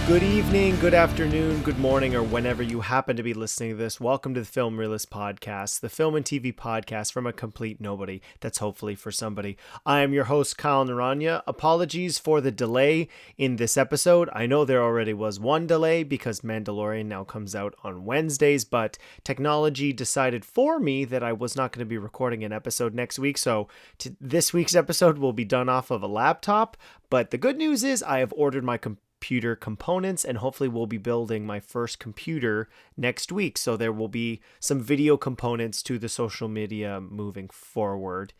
Good evening, good afternoon, good morning, or whenever you happen to be listening to this. Welcome to the Film Realist Podcast, the film and TV podcast from a complete nobody that's hopefully for somebody. I am your host, Kyle Naranya. Apologies for the delay in this episode. I know there already was one delay because Mandalorian now comes out on Wednesdays, but technology decided for me that I was not going to be recording an episode next week, so this week's episode will be done off of a laptop. But the good news is I have ordered my computer components and hopefully we'll be building my first computer next week. So there will be some video components to the social media moving forward.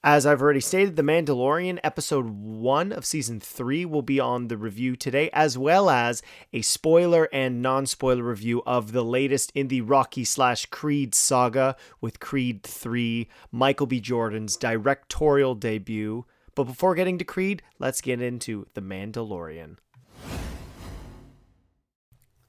As I've already stated, The Mandalorian episode 1 of season 3 will be on the review today, as well as a spoiler and non-spoiler review of the latest in the Rocky/Creed saga with Creed 3, Michael B. Jordan's directorial debut. But before getting to Creed, let's get into The Mandalorian.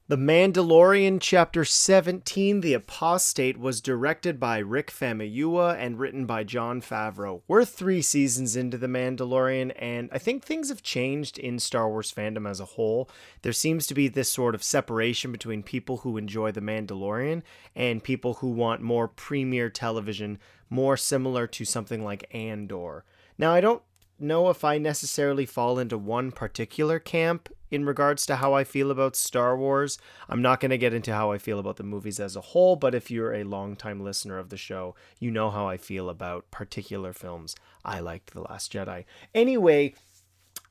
The Mandalorian Chapter 17, The Apostate, was directed by Rick Famuyiwa and written by Jon Favreau. We're 3 seasons into The Mandalorian, and I think things have changed in Star Wars fandom as a whole. There seems to be this sort of separation between people who enjoy The Mandalorian and people who want more premiere television, more similar to something like Andor. Now, I don't know if I necessarily fall into one particular camp in regards to how I feel about Star Wars. I'm not going to get into how I feel about the movies as a whole, but if you're a longtime listener of the show, you know how I feel about particular films. I liked The Last Jedi. Anyway,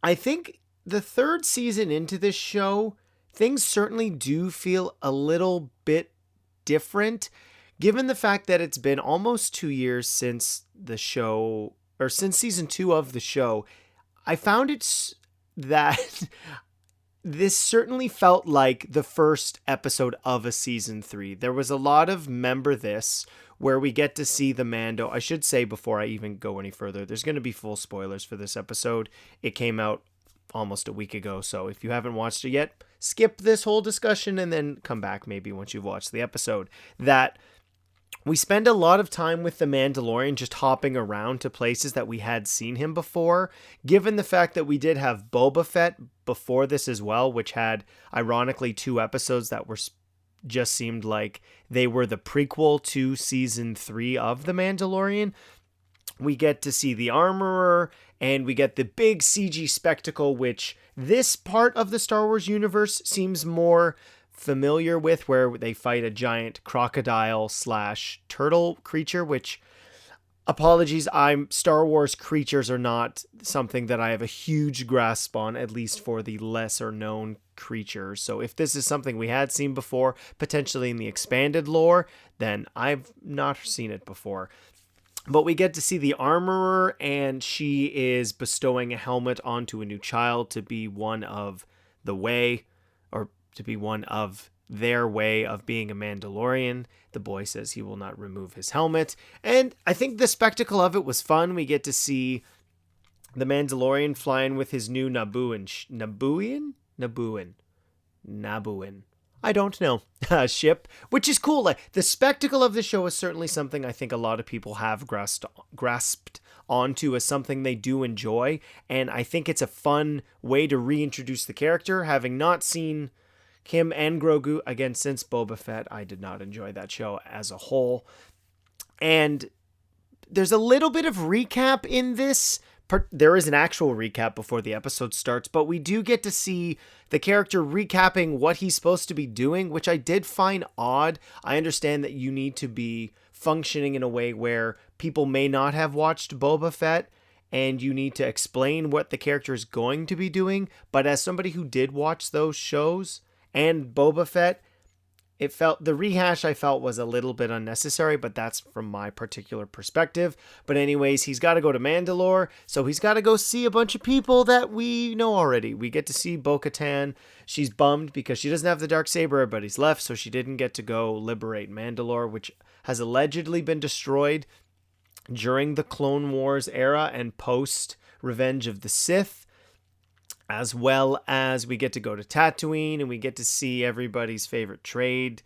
I think the 3rd season into this show, things certainly do feel a little bit different, given the fact that it's been almost 2 years since the show, or since season 2 of the show. I found it that this certainly felt like the first episode of a season 3. There was a lot of Remember This, where we get to see the Mando. I should say before I even go any further, there's going to be full spoilers for this episode. It came out almost a week ago, so if you haven't watched it yet, skip this whole discussion and then come back maybe once you've watched the episode. That we spend a lot of time with the Mandalorian just hopping around to places that we had seen him before, given the fact that we did have Boba Fett before this as well, which had, ironically, 2 episodes that were just seemed like they were the prequel to season 3 of The Mandalorian. We get to see the Armorer, and we get the big CG spectacle, which this part of the Star Wars universe seems more familiar with, where they fight a giant crocodile/turtle creature, which, apologies, Star Wars creatures are not something that I have a huge grasp on, at least for the lesser known creatures. So if this is something we had seen before, potentially in the expanded lore, then I've not seen it before. But we get to see the Armorer, and she is bestowing a helmet onto a new child to be one of the way, or to be one of their way of being a Mandalorian. The boy says he will not remove his helmet, and I think the spectacle of it was fun. We get to see the Mandalorian flying with his new Nabooan I don't know, ship, which is cool. Like, the spectacle of the show is certainly something I think a lot of people have grasped onto as something they do enjoy, and I think it's a fun way to reintroduce the character. Having not seen him and Grogu again since Boba Fett, I did not enjoy that show as a whole. And there's a little bit of recap in this. There is an actual recap before the episode starts, but we do get to see the character recapping what he's supposed to be doing, which I did find odd. I understand that you need to be functioning in a way where people may not have watched Boba Fett, and you need to explain what the character is going to be doing. But as somebody who did watch those shows and Boba Fett, the rehash I felt was a little bit unnecessary, but that's from my particular perspective. But anyways, he's got to go to Mandalore, so he's got to go see a bunch of people that we know already. We get to see Bo-Katan. She's bummed because she doesn't have the Darksaber, but he's left, so she didn't get to go liberate Mandalore, which has allegedly been destroyed during the Clone Wars era and post Revenge of the Sith. As well as we get to go to Tatooine, and we get to see everybody's favorite trade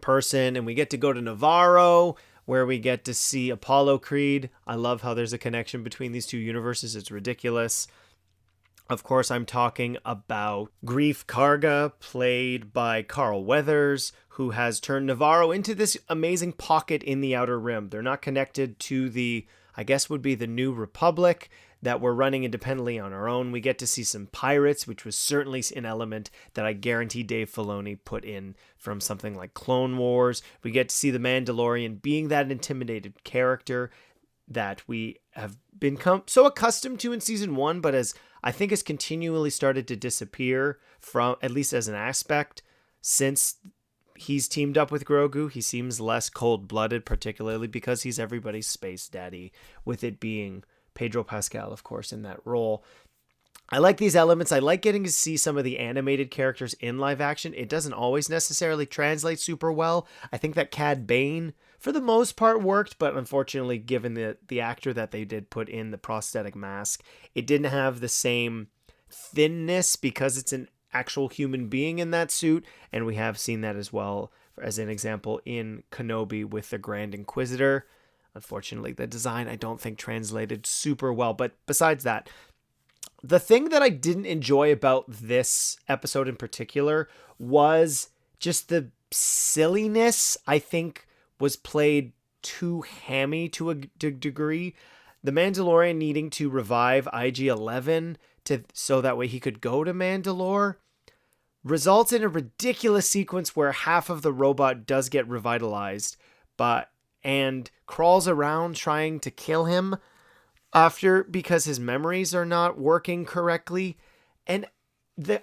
person, and we get to go to Navarro, where we get to see Apollo Creed. I love how there's a connection between these two universes. It's ridiculous. Of course, I'm talking about Grief Karga, played by Carl Weathers, who has turned Navarro into this amazing pocket in the Outer Rim. They're not connected to the, I guess would be the New Republic that we're running independently on our own. We get to see some pirates, which was certainly an element that I guarantee Dave Filoni put in from something like Clone Wars. We get to see the Mandalorian being that intimidated character that we have become so accustomed to in season 1, but as I think has continually started to disappear from, at least as an aspect, since he's teamed up with Grogu. He seems less cold-blooded, particularly because he's everybody's space daddy, with it being Pedro Pascal, of course, in that role. I like these elements. I like getting to see some of the animated characters in live action. It doesn't always necessarily translate super well. I think that Cad Bane, for the most part, worked, but unfortunately, given the actor that they did put in the prosthetic mask, it didn't have the same thinness because it's an actual human being in that suit, and we have seen that as well as an example in Kenobi with the Grand Inquisitor. Unfortunately, the design I don't think translated super well, but besides that, the thing that I didn't enjoy about this episode in particular was just the silliness. I think was played too hammy to a degree. The Mandalorian needing to revive IG-11 so that way he could go to Mandalore results in a ridiculous sequence where half of the robot does get revitalized, and crawls around trying to kill him after because his memories are not working correctly. And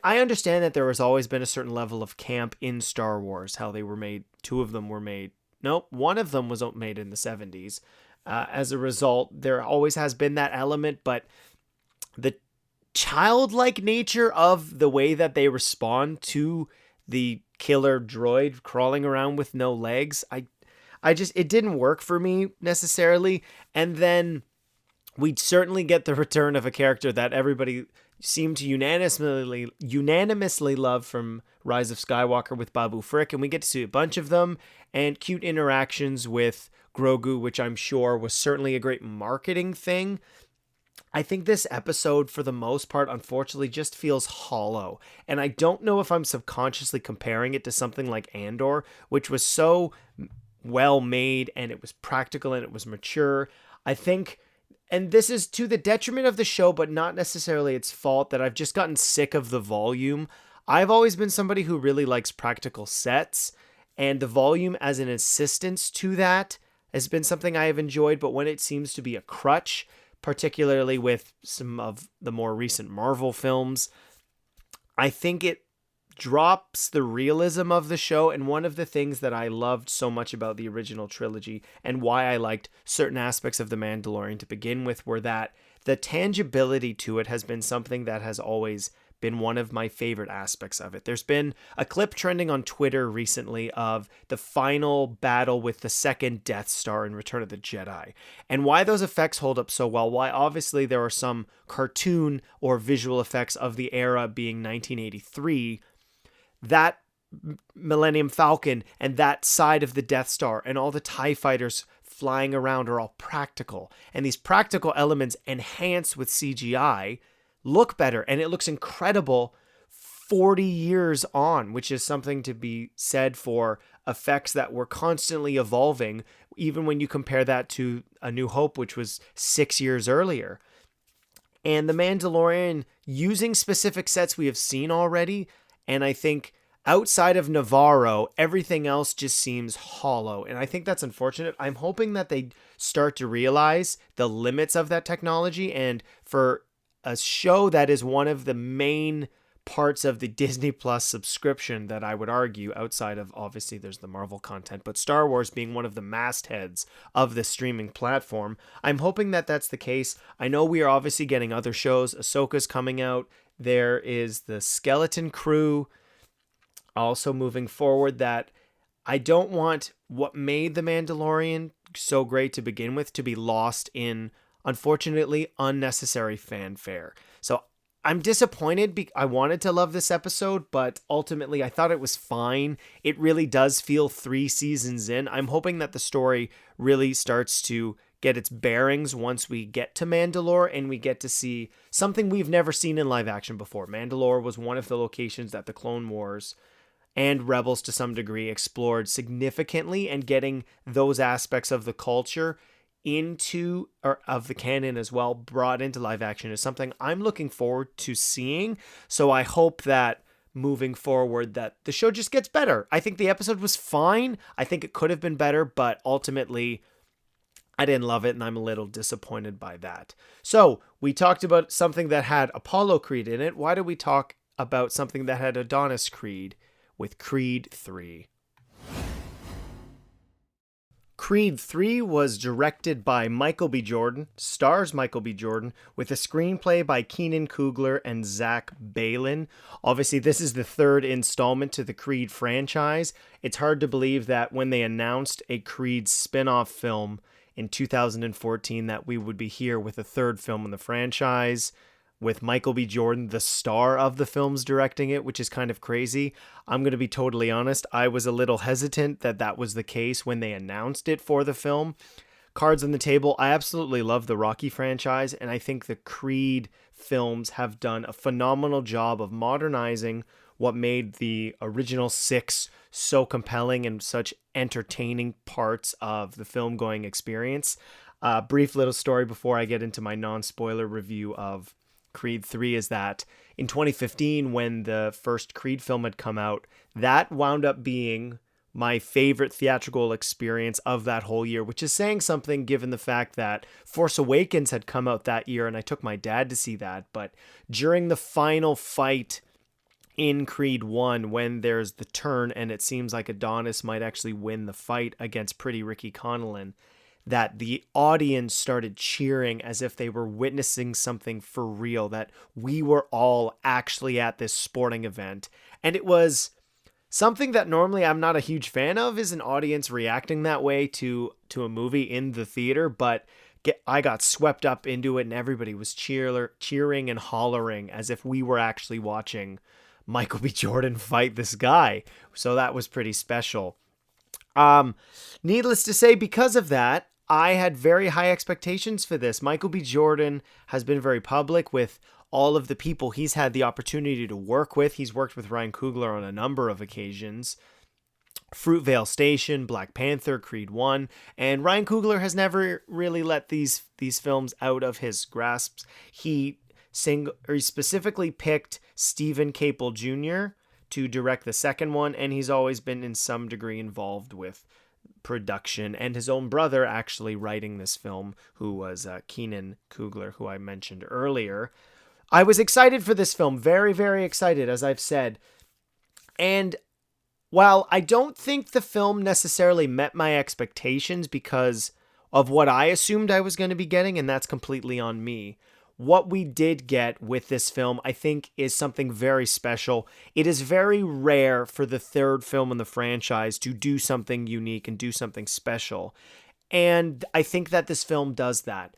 I understand that there has always been a certain level of camp in Star Wars, how they were made. 2 of them were made. Nope, 1 of them was made in the 70s. As a result, there always has been that element, but the childlike nature of the way that they respond to the killer droid crawling around with no legs, it didn't work for me necessarily. And then we'd certainly get the return of a character that everybody seemed to unanimously love from Rise of Skywalker with Babu Frick, and we get to see a bunch of them, and cute interactions with Grogu, which I'm sure was certainly a great marketing thing. I think this episode, for the most part, unfortunately, just feels hollow, and I don't know if I'm subconsciously comparing it to something like Andor, which was so well made, and it was practical, and it was mature. I think, and this is to the detriment of the show, but not necessarily its fault, that I've just gotten sick of the volume. I've always been somebody who really likes practical sets, and the volume as an assistance to that has been something I have enjoyed, but when it seems to be a crutch, particularly with some of the more recent Marvel films, I think it drops the realism of the show. And one of the things that I loved so much about the original trilogy and why I liked certain aspects of The Mandalorian to begin with were that the tangibility to it has been something that has always been one of my favorite aspects of it. There's been a clip trending on Twitter recently of the final battle with the second Death Star in Return of the Jedi, and why those effects hold up so well. Why obviously there are some cartoon or visual effects of the era being 1983, that Millennium Falcon and that side of the Death Star and all the TIE fighters flying around are all practical, and these practical elements enhanced with CGI look better, and it looks incredible 40 years on, which is something to be said for effects that were constantly evolving, even when you compare that to A New Hope, which was 6 years earlier. And The Mandalorian using specific sets we have seen already, and I think outside of Navarro, everything else just seems hollow, and I think that's unfortunate. I'm hoping that they start to realize the limits of that technology, and for a show that is one of the main parts of the Disney Plus subscription that I would argue, outside of obviously there's the Marvel content, but Star Wars being one of the mastheads of the streaming platform, I'm hoping that that's the case. I know we are obviously getting other shows. Ahsoka's coming out. There is the Skeleton Crew also moving forward, that I don't want what made The Mandalorian so great to begin with to be lost in, unfortunately, unnecessary fanfare. So I'm disappointed. I wanted to love this episode, but ultimately I thought it was fine. It really does feel 3 seasons in. I'm hoping that the story really starts to get its bearings once we get to Mandalore and we get to see something we've never seen in live action before. Mandalore was one of the locations that the Clone Wars and Rebels to some degree explored significantly, and getting those aspects of the culture into, or of the canon as well, brought into live action is something I'm looking forward to seeing. So I hope that moving forward that the show just gets better. I think the episode was fine. I think it could have been better, but ultimately I didn't love it, and I'm a little disappointed by that. So we talked about something that had Apollo Creed in it. Why do we talk about something that had Adonis Creed with Creed 3? Creed 3 was directed by Michael B. Jordan, stars Michael B. Jordan, with a screenplay by Keenan Coogler and Zach Balin. Obviously, this is the third installment to the Creed franchise. It's hard to believe that when they announced a Creed spin-off film in 2014 that we would be here with a third film in the franchise, with Michael B. Jordan, the star of the films, directing it, which is kind of crazy. I'm going to be totally honest. I was a little hesitant that that was the case when they announced it for the film. Cards on the table, I absolutely love the Rocky franchise, and I think the Creed films have done a phenomenal job of modernizing what made the original 6 so compelling and such entertaining parts of the film-going experience. Brief little story before I get into my non-spoiler review of Creed 3 is that in 2015, when the first Creed film had come out, that wound up being my favorite theatrical experience of that whole year, which is saying something given the fact that Force Awakens had come out that year and I took my dad to see that. But during the final fight in Creed 1, when there's the turn and it seems like Adonis might actually win the fight against Pretty Ricky Connellan, that the audience started cheering as if they were witnessing something for real, that we were all actually at this sporting event. And it was something that normally I'm not a huge fan of, is an audience reacting that way to a movie in the theater, but I got swept up into it and everybody was cheering and hollering as if we were actually watching Michael B. Jordan fight this guy. So that was pretty special. Needless to say, because of that, I had very high expectations for this. Michael B. Jordan has been very public with all of the people he's had the opportunity to work with. He's worked with Ryan Coogler on a number of occasions. Fruitvale Station, Black Panther, Creed 1, and Ryan Coogler has never really let these films out of his grasp. He specifically picked Stephen Caple Jr. to direct the second one, and he's always been in some degree involved with production, and his own brother actually writing this film, who was Keenan Coogler, who I mentioned earlier. I was excited for this film, very, very excited, as I've said. And while I don't think the film necessarily met my expectations because of what I assumed I was going to be getting, and that's completely on me, what we did get with this film, I think, is something very special. It is very rare for the third film in the franchise to do something unique and do something special. And I think that this film does that.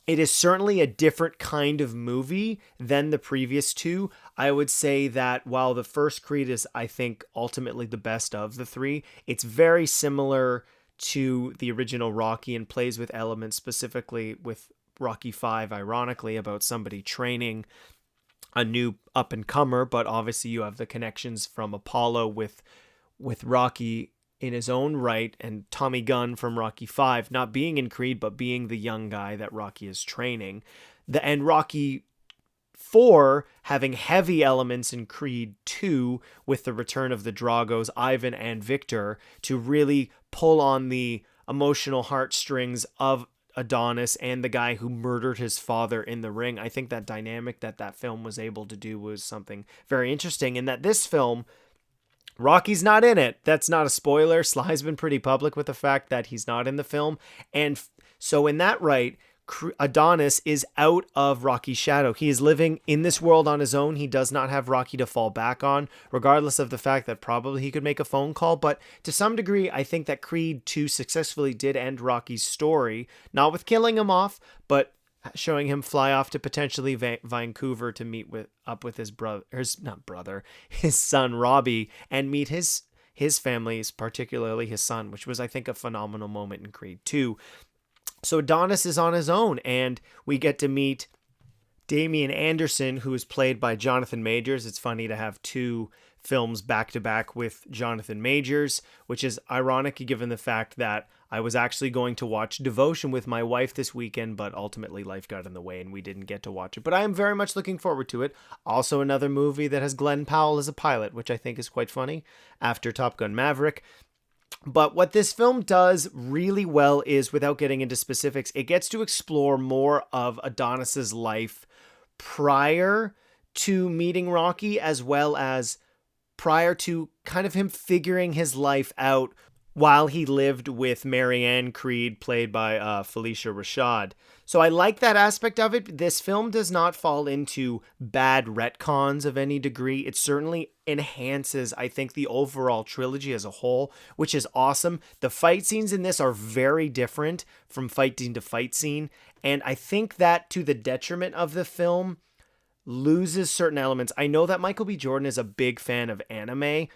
It is certainly a different kind of movie than the previous two. I would say that while the first Creed is, I think, ultimately the best of the three, it's very similar to the original Rocky and plays with elements, specifically with Rocky 5, ironically, about somebody training a new up-and-comer, but obviously you have the connections from Apollo with Rocky in his own right, and Tommy Gunn from Rocky 5 not being in Creed, but being the young guy that Rocky is training. And Rocky 4 having heavy elements in Creed 2 with the return of the Dragos, Ivan and Victor, to really pull on the emotional heartstrings of Adonis and the guy who murdered his father in the ring. I think that dynamic that film was able to do was something very interesting, and that this film, Rocky's not in it. That's not a spoiler. Sly's been pretty public with the fact that he's not in the film, and so in that right, Adonis is out of Rocky's shadow. He is living in this world on his own. He does not have Rocky to fall back on, regardless of the fact that probably he could make a phone call. But to some degree, I think that Creed 2 successfully did end Rocky's story, not with killing him off, but showing him fly off to potentially Vancouver to meet up with his his son Robbie, and meet his families, particularly his son, which was, I think, a phenomenal moment in Creed 2. So Adonis is on his own, and we get to meet Damian Anderson, who is played by Jonathan Majors. It's funny to have two films back to back with Jonathan Majors, which is ironic given the fact that I was actually going to watch Devotion with my wife this weekend, but ultimately life got in the way and we didn't get to watch it. But I am very much looking forward to it. Also, another movie that has Glenn Powell as a pilot, which I think is quite funny after Top Gun Maverick. But what this film does really well is, without getting into specifics, it gets to explore more of Adonis's life prior to meeting Rocky, as well as prior to kind of him figuring his life out while he lived with Marianne Creed, played by Felicia Rashad. So I like that aspect of it. This film does not fall into bad retcons of any degree. It certainly enhances, I think, the overall trilogy as a whole, which is awesome. The fight scenes in this are very different from fight scene to fight scene, and I think that, to the detriment of the film, loses certain elements. I know that Michael B. Jordan is a big fan of anime,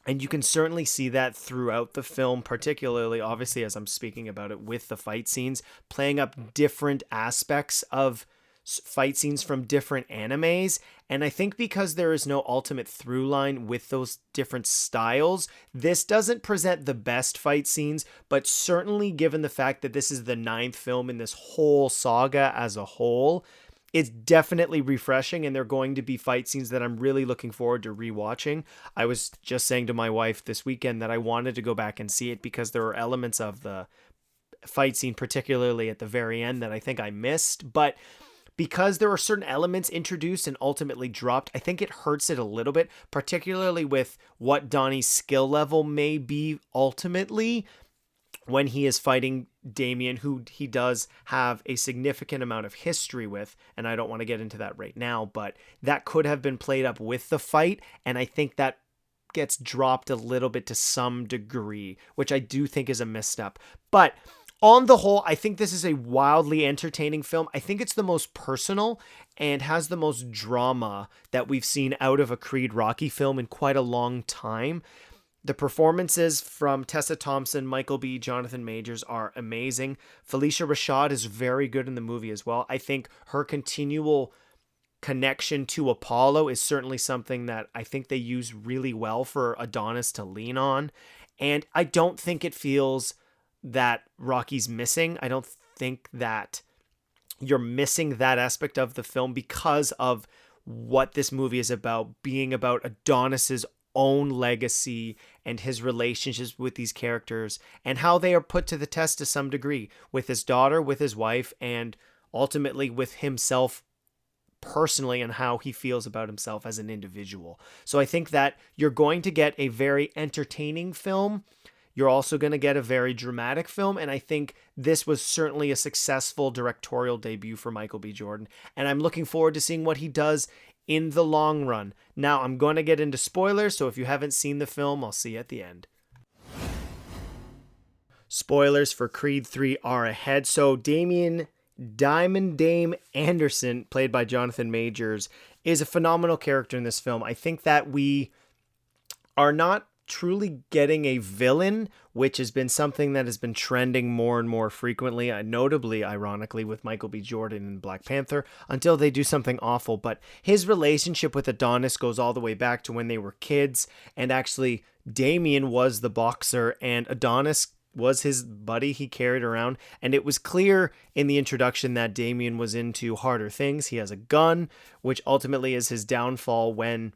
and you can certainly see that throughout the film, particularly, obviously, as I'm speaking about it, with the fight scenes, playing up different aspects of fight scenes from different animes. And I think because there is no ultimate through line with those different styles, this doesn't present the best fight scenes, but certainly given the fact that this is the 9th film in this whole saga as a whole, it's definitely refreshing, and they're going to be fight scenes that I'm really looking forward to rewatching. I was just saying to my wife this weekend that I wanted to go back and see it because there are elements of the fight scene, particularly at the very end, that I think I missed. But because there are certain elements introduced and ultimately dropped, I think it hurts it a little bit, particularly with what Donnie's skill level may be ultimately when he is fighting Damian, who he does have a significant amount of history with, and I don't want to get into that right now, but that could have been played up with the fight, and I think that gets dropped a little bit to some degree, which I do think is a misstep. But on the whole, I think this is a wildly entertaining film. I think it's the most personal and has the most drama that we've seen out of a Creed Rocky film in quite a long time. The performances from Tessa Thompson, Michael B., Jonathan Majors are amazing. Felicia Rashad is very good in the movie as well. I think her continual connection to Apollo is certainly something that I think they use really well for Adonis to lean on. And I don't think it feels that Rocky's missing. I don't think that you're missing that aspect of the film because of what this movie is about, being about Adonis's own legacy and his relationships with these characters and how they are put to the test to some degree with his daughter, with his wife, and ultimately with himself personally and how he feels about himself as an individual. So I think that you're going to get a very entertaining film. You're also going to get a very dramatic film, and I think this was certainly a successful directorial debut for Michael B. Jordan, and I'm looking forward to seeing what he does in the long run. Now, I'm going to get into spoilers, so if you haven't seen the film, I'll see you at the end. Spoilers for Creed 3 are ahead. So Damian Diamond Dame Anderson, played by Jonathan Majors, is a phenomenal character in this film. I think that we are not truly getting a villain, which has been something that has been trending more and more frequently, notably, ironically, with Michael B. Jordan in Black Panther, until they do something awful. But his relationship with Adonis goes all the way back to when they were kids, and actually, Damian was the boxer, and Adonis was his buddy he carried around, and it was clear in the introduction that Damian was into harder things. He has a gun, which ultimately is his downfall when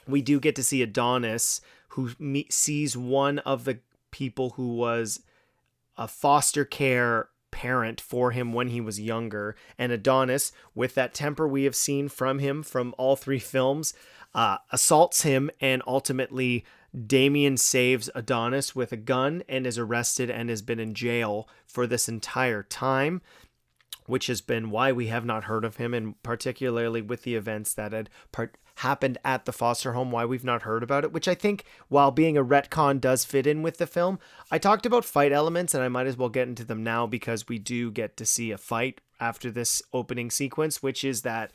we do get to see Adonis, who sees one of the people who was a foster care parent for him when he was younger. And Adonis, with that temper we have seen from him from all 3 films, assaults him, and ultimately Damian saves Adonis with a gun and is arrested and has been in jail for this entire time, which has been why we have not heard of him, and particularly with the events that had happened at the foster home, why we've not heard about it, which I think, while being a retcon, does fit in with the film. I talked about fight elements, and I might as well get into them now because we do get to see a fight after this opening sequence, which is that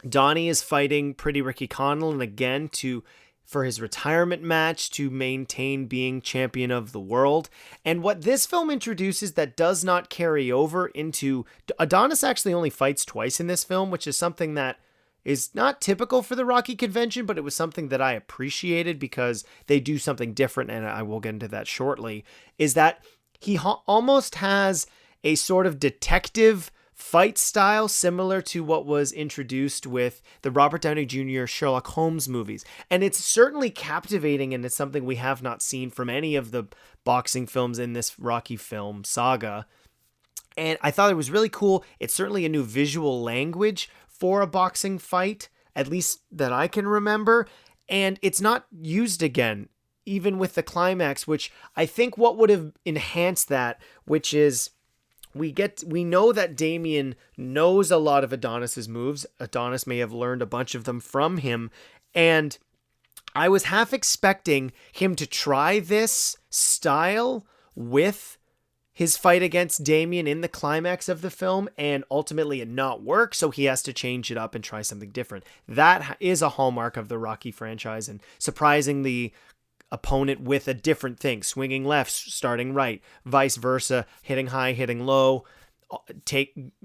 Donnie is fighting Pretty Ricky Connell, and again, to for his retirement match to maintain being champion of the world. And what this film introduces that does not carry over into Adonis actually only fights twice in this film, which is something that is not typical for the Rocky convention, but it was something that I appreciated because they do something different, and I will get into that shortly, is that he almost has a sort of detective fight style similar to what was introduced with the Robert Downey Jr. Sherlock Holmes movies. And it's certainly captivating, and it's something we have not seen from any of the boxing films in this Rocky film saga. And I thought it was really cool. It's certainly a new visual language for a boxing fight, at least that I can remember. And it's not used again, even with the climax, which I think what would have enhanced that, which is we know that Damien knows a lot of Adonis's moves. Adonis may have learned a bunch of them from him. And I was half expecting him to try this style with his fight against Damien in the climax of the film and ultimately it not work, so he has to change it up and try something different. That is a hallmark of the Rocky franchise, and surprising the opponent with a different thing, swinging left, starting right, vice versa, hitting high, hitting low,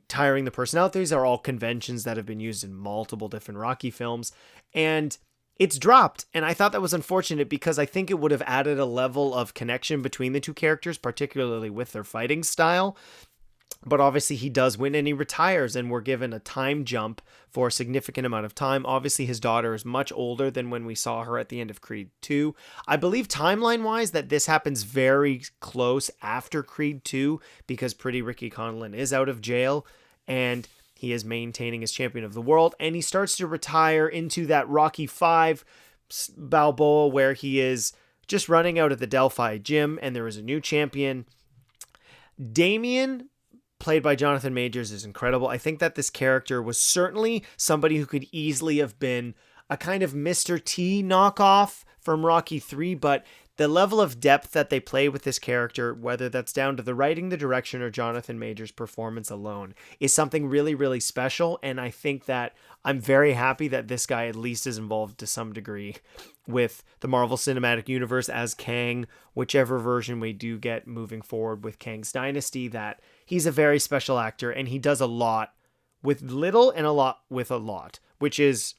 tiring the person out. These are all conventions that have been used in multiple different Rocky films, and it's dropped, and I thought that was unfortunate because I think it would have added a level of connection between the two characters, particularly with their fighting style. But obviously he does win and he retires, and we're given a time jump for a significant amount of time. Obviously his daughter is much older than when we saw her at the end of Creed 2. I believe timeline-wise that this happens very close after Creed 2 because Pretty Ricky Conlon is out of jail, and he is maintaining as champion of the world, and he starts to retire into that Rocky 5 Balboa where he is just running out of the Delphi gym and there is a new champion. Damien, played by Jonathan Majors, is incredible. I think that this character was certainly somebody who could easily have been a kind of Mr. T knockoff from Rocky 3, but the level of depth that they play with this character, whether that's down to the writing, the direction, or Jonathan Majors' performance alone, is something really, really special. And I think that I'm very happy that this guy at least is involved to some degree with the Marvel Cinematic Universe as Kang, whichever version we do get moving forward with Kang's Dynasty, that he's a very special actor and he does a lot with little and a lot with a lot, which is,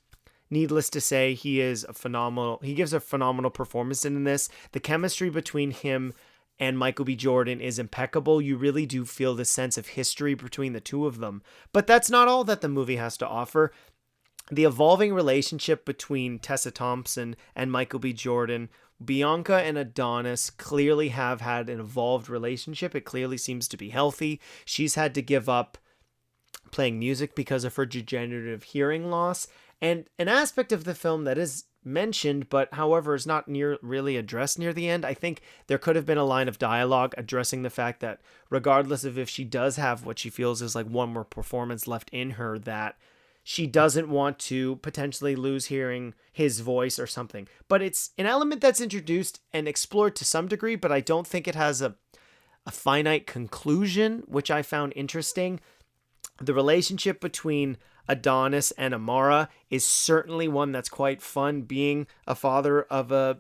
needless to say, he gives a phenomenal performance in this. The chemistry between him and Michael B. Jordan is impeccable. You really do feel the sense of history between the two of them. But that's not all that the movie has to offer. The evolving relationship between Tessa Thompson and Michael B. Jordan, Bianca and Adonis clearly have had an evolved relationship. It clearly seems to be healthy. She's had to give up playing music because of her degenerative hearing loss. And an aspect of the film that is mentioned, but however is not really addressed near the end, I think there could have been a line of dialogue addressing the fact that regardless of if she does have what she feels is like one more performance left in her, that she doesn't want to potentially lose hearing his voice or something. But it's an element that's introduced and explored to some degree, but I don't think it has a finite conclusion, which I found interesting. The relationship between Adonis and Amara is certainly one that's quite fun, being a father of a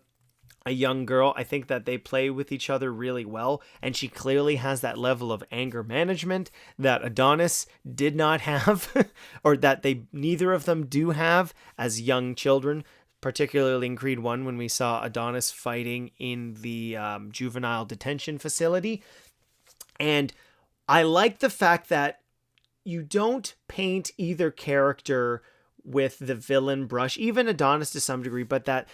young girl. I think that they play with each other really well, and she clearly has that level of anger management that Adonis did not have, or that neither of them do have as young children, particularly in Creed 1 when we saw Adonis fighting in the juvenile detention facility. And I like the fact that you don't paint either character with the villain brush, even Adonis to some degree, but that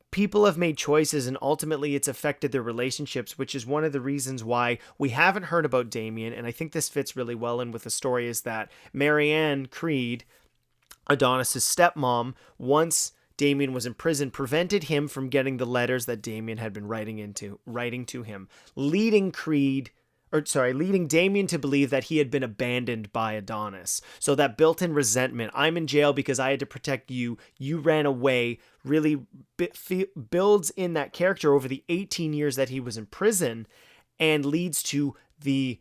people have made choices and ultimately it's affected their relationships, which is one of the reasons why we haven't heard about Damien. And I think this fits really well in with the story, is that Marianne Creed, Adonis's stepmom, once Damien was in prison, prevented him from getting the letters that Damien had been writing to him, leading Damien to believe that he had been abandoned by Adonis. So that built-in resentment, I'm in jail because I had to protect you, you ran away, really builds in that character over the 18 years that he was in prison, and leads to the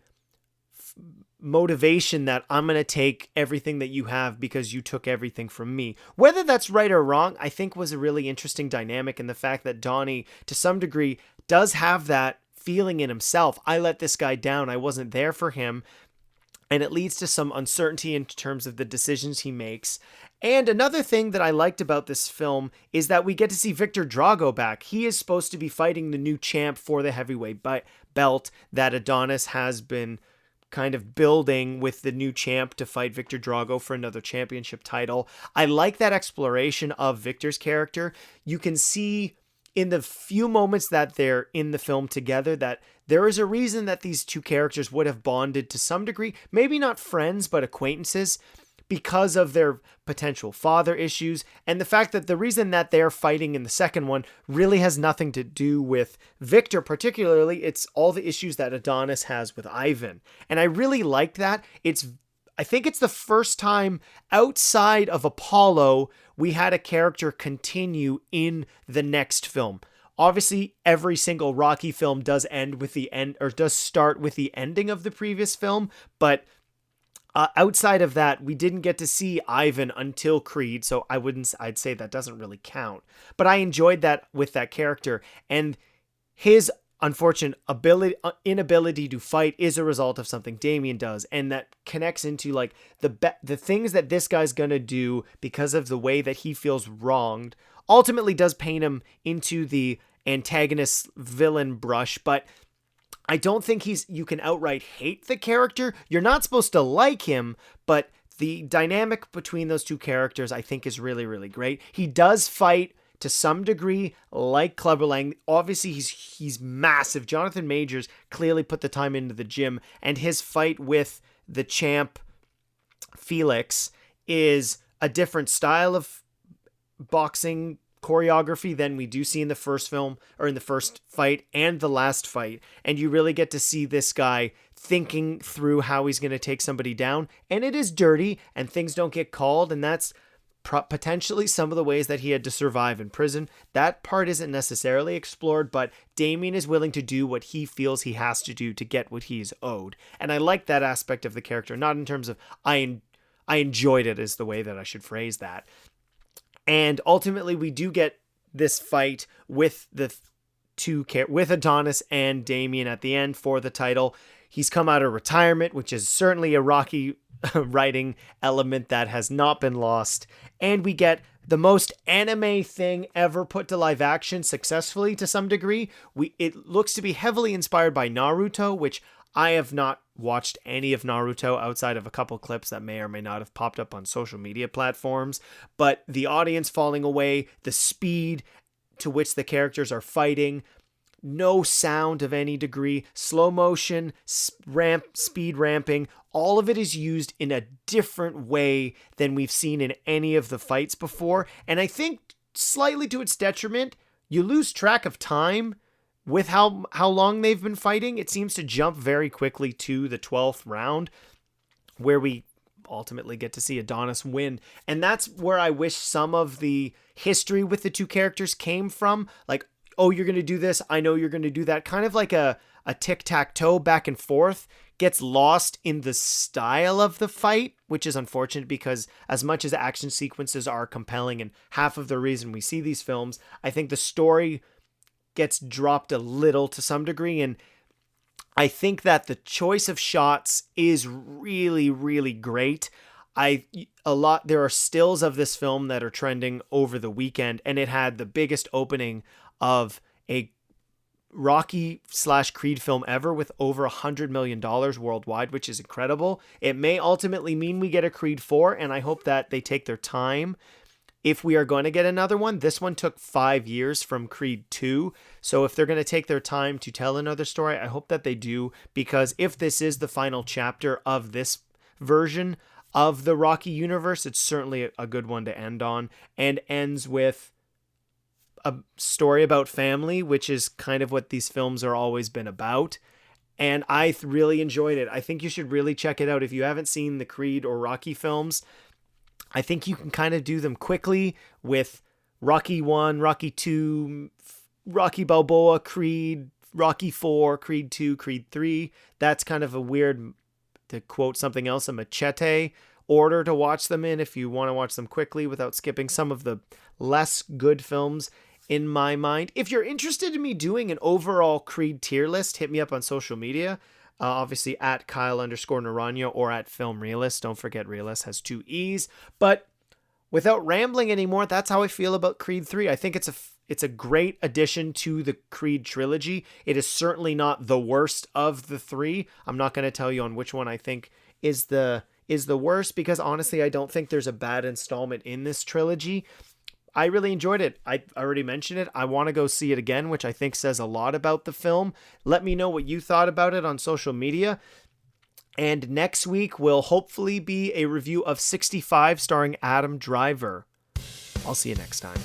motivation that I'm going to take everything that you have because you took everything from me. Whether that's right or wrong, I think was a really interesting dynamic, in the fact that Donnie, to some degree, does have that feeling in himself. I let this guy down. I wasn't there for him. And it leads to some uncertainty in terms of the decisions he makes. And another thing that I liked about this film is that we get to see Victor Drago back. He is supposed to be fighting the new champ for the heavyweight belt that Adonis has been kind of building with the new champ to fight Victor Drago for another championship title. I like that exploration of Victor's character. You can see in the few moments that they're in the film together that there is a reason that these two characters would have bonded to some degree, maybe not friends, but acquaintances, because of their potential father issues, and the fact that the reason that they're fighting in the second one really has nothing to do with Victor particularly. It's all the issues that Adonis has with Ivan. And I really like that. I think it's the first time outside of Apollo we had a character continue in the next film. Obviously, every single Rocky film does end with the end, or does start with the ending of the previous film, but outside of that, we didn't get to see Ivan until Creed, so I'd say that doesn't really count. But I enjoyed that with that character, and his unfortunate inability to fight is a result of something Damien does, and that connects into like the things that this guy's gonna do because of the way that he feels wronged. Ultimately, does paint him into the antagonist villain brush, but I don't think you can outright hate the character. You're not supposed to like him, but the dynamic between those two characters I think is really, really great. He does fight to some degree like Clubber Lang. Obviously, he's massive. Jonathan Majors clearly put the time into the gym, and his fight with the champ Felix is a different style of boxing choreography than we do see in the first film, or in the first fight and the last fight. And you really get to see this guy thinking through how he's going to take somebody down. And it is dirty, and things don't get called, and that's potentially some of the ways that he had to survive in prison. That part isn't necessarily explored, but Damien is willing to do what he feels he has to do to get what he's owed. And I like that aspect of the character, not in terms of I enjoyed it, is the way that I should phrase that. And ultimately, we do get this fight with with Adonis and Damien at the end for the title. He's come out of retirement, which is certainly a Rocky writing element that has not been lost. And we get the most anime thing ever put to live action successfully to some degree. It looks to be heavily inspired by Naruto, which I have not watched any of Naruto outside of a couple clips that may or may not have popped up on social media platforms. But the audience falling away, the speed to which the characters are fighting, no sound of any degree, slow motion, speed ramping, all of it is used in a different way than we've seen in any of the fights before. And I think slightly to its detriment, you lose track of time with how long they've been fighting. It seems to jump very quickly to the 12th round, where we ultimately get to see Adonis win. And that's where I wish some of the history with the two characters came from. Like, oh, you're going to do this, I know you're going to do that. Kind of like a tic-tac-toe back and forth gets lost in the style of the fight, which is unfortunate, because as much as action sequences are compelling and half of the reason we see these films, I think the story gets dropped a little to some degree. And I think that the choice of shots is really, really great. There are stills of this film that are trending over the weekend, and it had the biggest opening of a Rocky/Creed film ever, with over $100 million worldwide, which is incredible. It may ultimately mean we get a Creed 4, and I hope that they take their time if we are going to get another one. This one took 5 years from Creed 2. So if they're going to take their time to tell another story, I hope that they do, because if this is the final chapter of this version of the Rocky universe, it's certainly a good one to end on, and ends with a story about family, which is kind of what these films are always been about. And I really enjoyed it. I think you should really check it out. If you haven't seen the Creed or Rocky films, I think you can kind of do them quickly with Rocky 1, Rocky 2, Rocky Balboa, Creed, Rocky 4, Creed 2, Creed 3. That's kind of a weird to quote something else, a machete order to watch them in if you want to watch them quickly without skipping some of the less good films in my mind. If you're interested in me doing an overall Creed tier list, hit me up on social media. Obviously at Kyle_Naranjo or at Film Realist. Don't forget Realist has 2 E's. But without rambling anymore, that's how I feel about Creed 3. I think it's a great addition to the Creed trilogy. It is certainly not the worst of the 3. I'm not going to tell you on which one I think is the worst, because honestly, I don't think there's a bad installment in this trilogy. I really enjoyed it. I already mentioned it. I want to go see it again, which I think says a lot about the film. Let me know what you thought about it on social media. And next week will hopefully be a review of 65 starring Adam Driver. I'll see you next time.